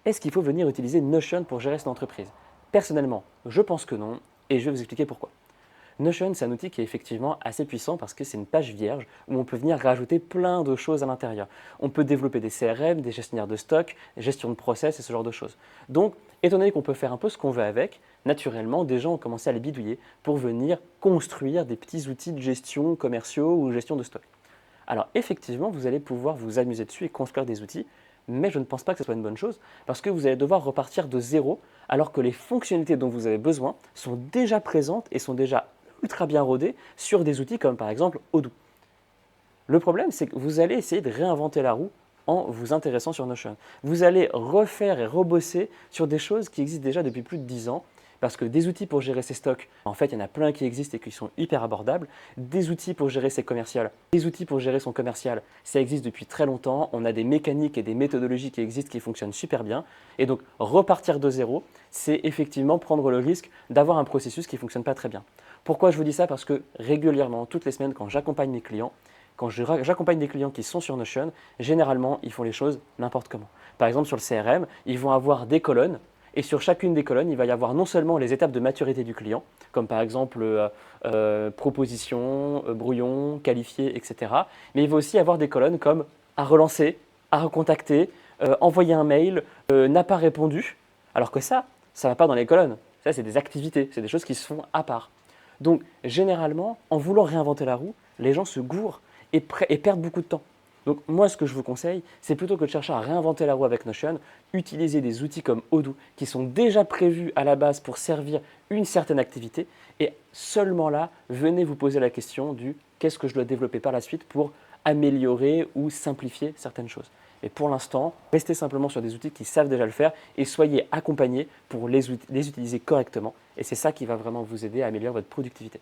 Est-ce qu'il faut venir utiliser Notion pour gérer son entreprise? Personnellement, je pense que non, et je vais vous expliquer pourquoi. Notion, c'est un outil qui est effectivement assez puissant parce que c'est une page vierge où on peut venir rajouter plein de choses à l'intérieur. On peut développer des CRM, des gestionnaires de stock, gestion de process et ce genre de choses. Donc, étant donné qu'on peut faire un peu ce qu'on veut avec, naturellement, des gens ont commencé à les bidouiller pour venir construire des petits outils de gestion commerciaux ou gestion de stock. Alors effectivement, vous allez pouvoir vous amuser dessus et construire des outils, mais je ne pense pas que ce soit une bonne chose parce que vous allez devoir repartir de zéro alors que les fonctionnalités dont vous avez besoin sont déjà présentes et sont déjà ultra bien rodées sur des outils comme par exemple Odoo. Le problème, c'est que vous allez essayer de réinventer la roue en vous intéressant sur Notion. Vous allez refaire et rebosser sur des choses qui existent déjà depuis plus de 10 ans, parce que des outils pour gérer ses stocks, en fait, il y en a plein qui existent et qui sont hyper abordables. Des outils pour gérer ses commerciales, des outils pour gérer son commercial, ça existe depuis très longtemps. On a des mécaniques et des méthodologies qui existent qui fonctionnent super bien. Et donc, repartir de zéro, c'est effectivement prendre le risque d'avoir un processus qui ne fonctionne pas très bien. Pourquoi je vous dis ça? Parce que régulièrement, toutes les semaines, quand j'accompagne mes clients, quand j'accompagne des clients qui sont sur Notion, généralement, ils font les choses n'importe comment. Par exemple, sur le CRM, ils vont avoir des colonnes et sur chacune des colonnes, il va y avoir non seulement les étapes de maturité du client, comme par exemple proposition, brouillon, qualifié, etc. Mais il va aussi avoir des colonnes comme à relancer, à recontacter, envoyer un mail, n'a pas répondu. Alors que ça ne va pas dans les colonnes. Ça, c'est des activités, c'est des choses qui se font à part. Donc, généralement, en voulant réinventer la roue, les gens se gourrent et perdent beaucoup de temps. Donc moi, ce que je vous conseille, c'est plutôt que de chercher à réinventer la roue avec Notion, utiliser des outils comme Odoo qui sont déjà prévus à la base pour servir une certaine activité et seulement là, venez vous poser la question du qu'est-ce que je dois développer par la suite pour améliorer ou simplifier certaines choses. Et pour l'instant, restez simplement sur des outils qui savent déjà le faire et soyez accompagnés pour les utiliser correctement. Et c'est ça qui va vraiment vous aider à améliorer votre productivité.